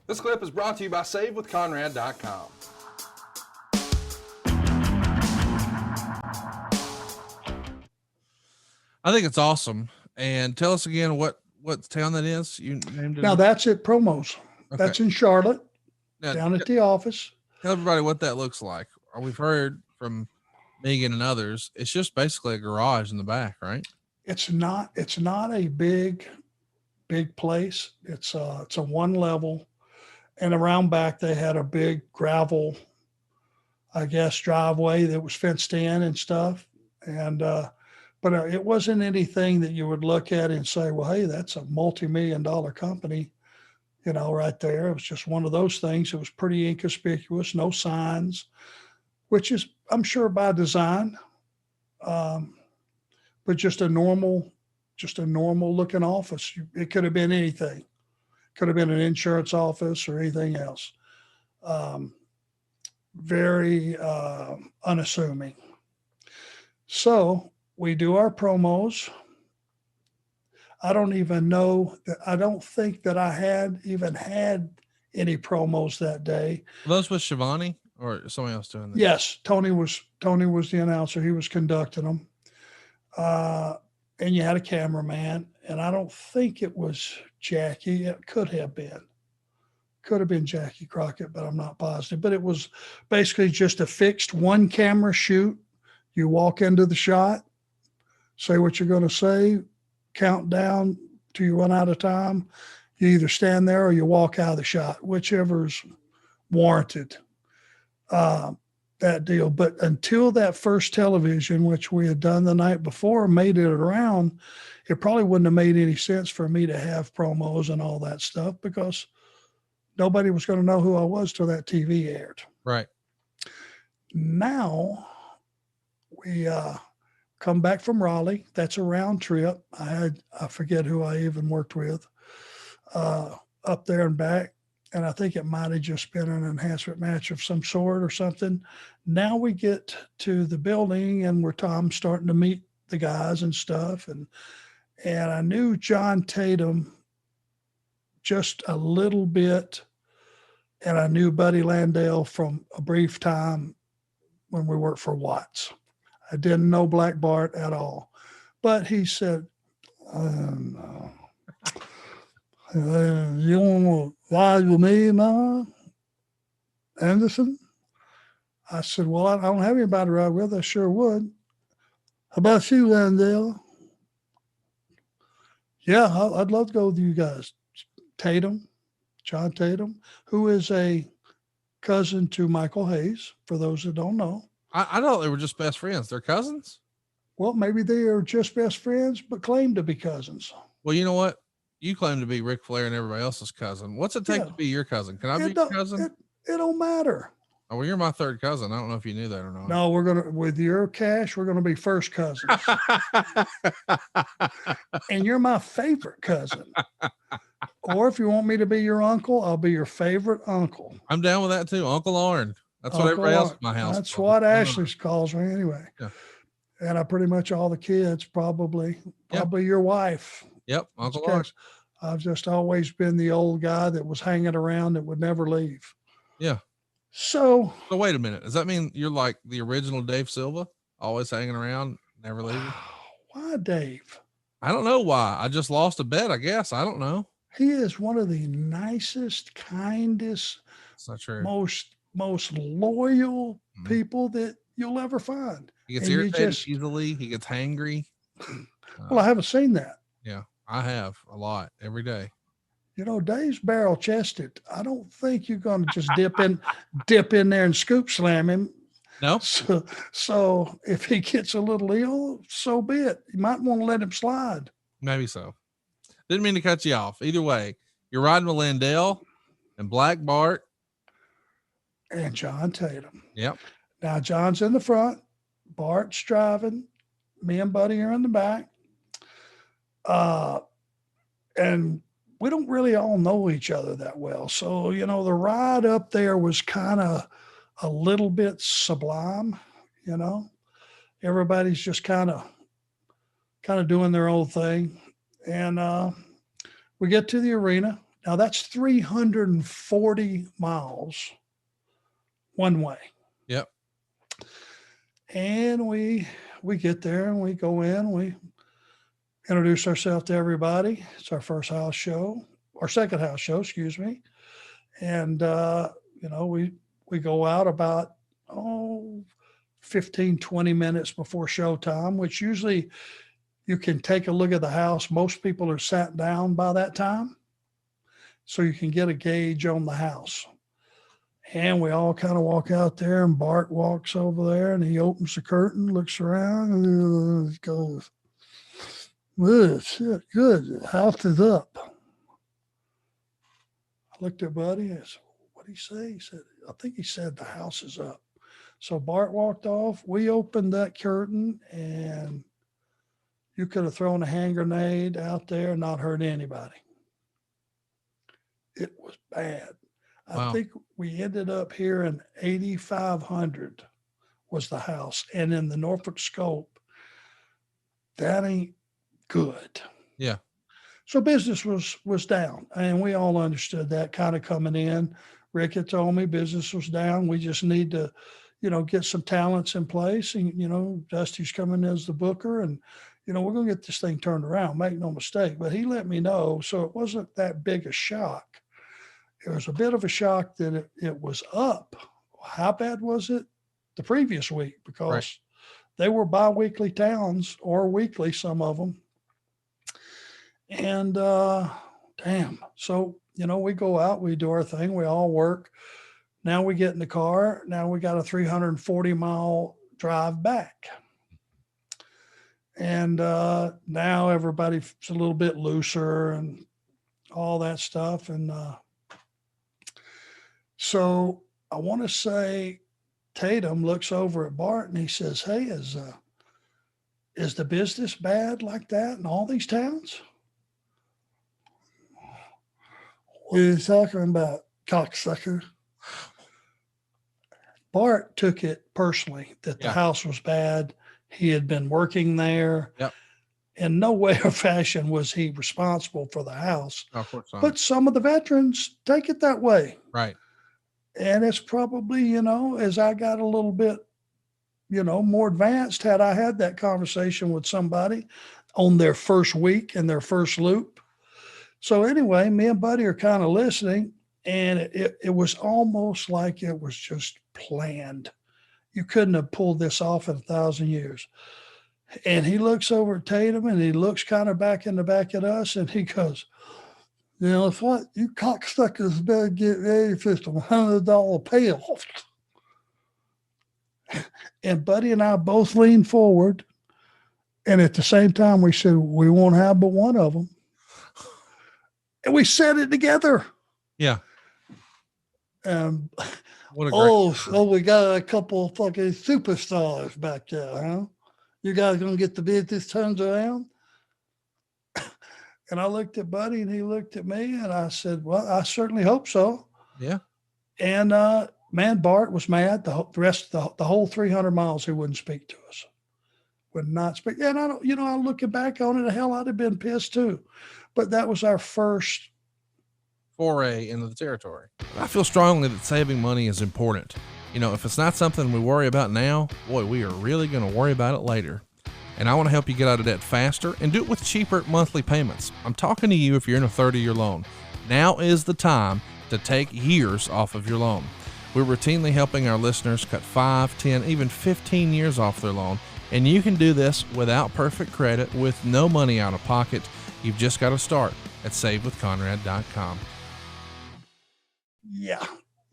This clip is brought to you by SaveWithConrad.com. I think it's awesome. And tell us again what town that is. You named it. Now that's at Promos. Okay. That's in Charlotte, Now, down at the office. Tell everybody what that looks like. We've heard from Megan and others. It's just basically a garage in the back, right? It's not a big place. It's a one level, and around back they had a big gravel, I guess, driveway that was fenced in and stuff. And but it wasn't anything that you would look at and say, well, hey, that's a multi-million-dollar company, right there. It was just one of those things. It was pretty inconspicuous, no signs, which is, I'm sure, by design. But just a normal looking office. It could have been anything. Could have been an insurance office or anything else. Very unassuming. So we do our promos. I don't think that I had any promos that day. Were those with Shivani or somebody else doing that? Yes, Tony was the announcer. He was conducting them. And you had a cameraman, and I don't think it was Jackie. It could have been Jackie Crockett, but I'm not positive. But it was basically just a fixed one camera shoot. You walk into the shot, say what you're going to say, count down till you run out of time. You either stand there or you walk out of the shot, whichever's warranted. That deal. But until that first television, which we had done the night before, made it around, it probably wouldn't have made any sense for me to have promos and all that stuff because nobody was going to know who I was till that TV aired. Right. Now we come back from Raleigh. That's a round trip. I forget who I even worked with up there and back. And I think it might have just been an enhancement match of some sort or something. Now we get to the building and I'm starting to meet the guys and stuff. And I knew John Tatum just a little bit. And I knew Buddy Landale from a brief time when we worked for Watts. I didn't know Black Bart at all. But he said, no. You want to ride with me, man, Anderson? I said, well, I don't have anybody to ride with. I sure would. How about you, Landale? Yeah, I'd love to go with you guys. John Tatum, who is a cousin to Michael Hayes, for those that don't know. I thought they were just best friends. They're cousins? Well, maybe they are just best friends, but claim to be cousins. Well, you know what? You claim to be Ric Flair and everybody else's cousin. What's it take to be your cousin? Can I be your cousin? It don't matter. Oh, well, you're my third cousin. I don't know if you knew that or not. No, with your cash, we're going to be first cousins. And you're my favorite cousin. Or if you want me to be your uncle, I'll be your favorite uncle. I'm down with that too. Uncle Arn. That's what everybody else in my house. That's what Ashley calls me anyway. Yeah. And I pretty much all the kids, probably your wife. Yep. Uncle Arn. I've just always been the old guy that was hanging around that would never leave. Yeah. So wait a minute. Does that mean you're like the original Dave Silva, always hanging around, never leaving? Why, Dave? I don't know why. I just lost a bet, I guess. I don't know. He is one of the nicest, kindest, it's not true. most loyal people that you'll ever find. He gets irritated easily. He gets hangry. Well, I haven't seen that. Yeah, I have a lot every day. Dave's barrel chested. I don't think you're going to just dip in there and scoop slam him. No. So if he gets a little ill, so be it. You might want to let him slide. Maybe so. Didn't mean to cut you off. Either way, you're riding with Landale and Black Bart and John Tatum. Yep. Now John's in the front, Bart's driving, me and Buddy are in the back. And we don't really all know each other that well. So, the ride up there was kind of a little bit sublime, everybody's just kind of doing their own thing. And we get to the arena. Now that's 340 miles one way. Yep. And we get there and we go in, we introduce ourselves to everybody. It's our first house show, our second house show, excuse me. And, we go out about, 15, 20 minutes before showtime, which usually you can take a look at the house. Most people are sat down by that time, so you can get a gauge on the house. And we all kind of walk out there, and Bart walks over there and he opens the curtain, looks around, and goes, "Good shit, good. The house is up." I looked at Buddy and I said, "What did he say?" He said, "I think he said the house is up." So Bart walked off. We opened that curtain, and you could have thrown a hand grenade out there and not hurt anybody. It was bad. Wow. I think we ended up here in 8,500 was the house. And in the Norfolk scope, that ain't good. Yeah. So business was down, and we all understood that kind of coming in. Rick had told me business was down. We just need to, get some talents in place. And, Dusty's coming as the booker, and, we're going to get this thing turned around, make no mistake. But he let me know. So it wasn't that big a shock. It was a bit of a shock that it was up. How bad was it the previous week? Because they were bi-weekly towns, or weekly, some of them. And damn. So, we go out, we do our thing, we all work. Now we get in the car. Now we got a 340-mile drive back. And now everybody's a little bit looser and all that stuff. And so I want to say Tatum looks over at Bart and he says, "Hey, is the business bad like that in all these towns?" What are you talking about, cocksucker? Bart took it personally that the house was bad. He had been working there. Yep. In no way or fashion was he responsible for the house. Of course not. But some of the veterans take it that way. Right. And it's probably, as I got a little bit, more advanced, had I had that conversation with somebody on their first week and their first loop. So anyway, me and Buddy are kind of listening, and it was almost like it was just planned. You couldn't have pulled this off in 1,000 years. And he looks over at Tatum, and he looks kind of back in the back at us, and he goes, "It's what you cocksuckers better get ready for some $100 payoff." And Buddy and I both leaned forward, and at the same time we said, "We won't have but one of them." And we said it together. Yeah. What a great So we got a couple of fucking superstars back there, huh? You guys gonna get the business turned around? And I looked at Buddy and he looked at me, and I said, "Well, I certainly hope so." Yeah. And man, Bart was mad. The rest of the whole 300 miles, he wouldn't speak to us. Would not speak. And I don't, I'm looking back on it, the hell, I'd have been pissed too. But that was our first foray into the territory. I feel strongly that saving money is important. If it's not something we worry about now, boy, we are really going to worry about it later. And I want to help you get out of debt faster and do it with cheaper monthly payments. I'm talking to you if you're in a 30-year loan. Now is the time to take years off of your loan. We're routinely helping our listeners cut 5, 10, even 15 years off their loan. And you can do this without perfect credit, with no money out of pocket. You've just got to start at savewithconrad.com. Yeah,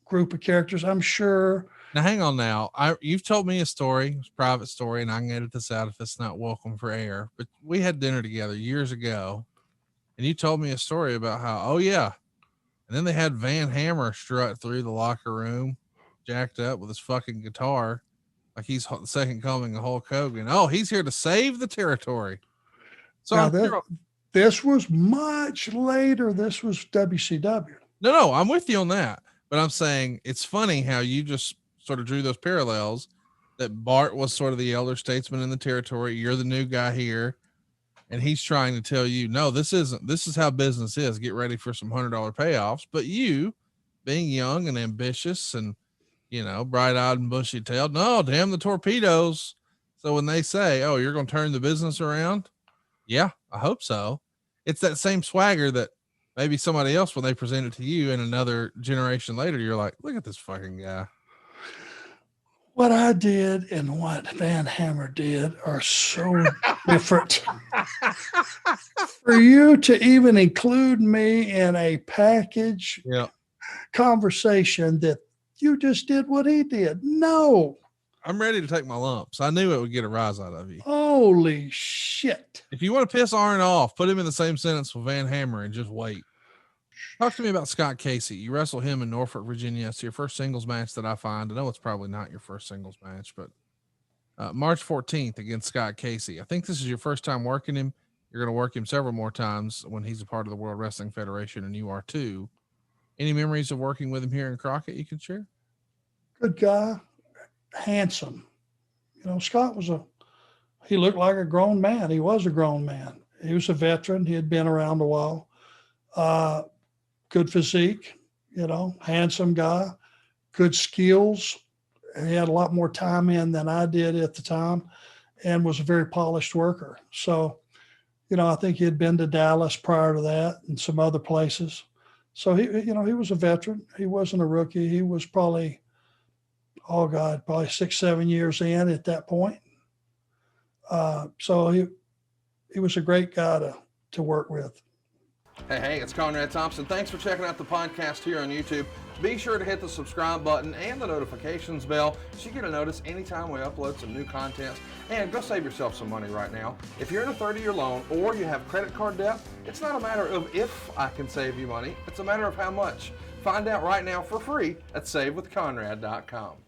group of characters, I'm sure. Now, hang on now. You've told me a story, it's a private story, and I can edit this out if it's not welcome for air. But we had dinner together years ago, and you told me a story about how, and then they had Van Hammer strut through the locker room, jacked up with his fucking guitar, like he's the second coming of Hulk Hogan. Oh, he's here to save the territory. So now this was much later. This was WCW. No, I'm with you on that. But I'm saying it's funny how you just sort of drew those parallels, that Bart was sort of the elder statesman in the territory. You're the new guy here. and he's trying to tell you, no, this is how business is. Get ready for some $100 payoffs. But you, being young and ambitious and, bright-eyed and bushy-tailed, no, damn the torpedoes. So when they say, oh, you're going to turn the business around, yeah, I hope so. It's that same swagger that maybe somebody else, when they present it to you in another generation later, you're like, look at this fucking guy. What I did and what Van Hammer did are so different. For you to even include me in a package conversation that you just did what he did. No. I'm ready to take my lumps. I knew it would get a rise out of you. Holy shit. If you want to piss Arn off, put him in the same sentence with Van Hammer and just wait. Talk to me about Scott Casey. You wrestled him in Norfolk, Virginia. It's your first singles match that I find. I know it's probably not your first singles match, but March 14th against Scott Casey. I think this is your first time working him. You're going to work him several more times when he's a part of the World Wrestling Federation, and you are too. Any memories of working with him here in Crockett you can share? Good guy. Handsome. Scott he looked like a grown man. He was a grown man. He was a veteran. He had been around a while. Good physique, handsome guy, good skills. He had a lot more time in than I did at the time and was a very polished worker. So, I think he had been to Dallas prior to that and some other places. So he was a veteran. He wasn't a rookie. He was probably 6-7 years in at that point. So he was a great guy to work with. Hey, it's Conrad Thompson. Thanks for checking out the podcast here on YouTube. Be sure to hit the subscribe button and the notifications bell so you get a notice anytime we upload some new content. And go save yourself some money right now. If you're in a 30-year loan or you have credit card debt, it's not a matter of if I can save you money. It's a matter of how much. Find out right now for free at SaveWithConrad.com.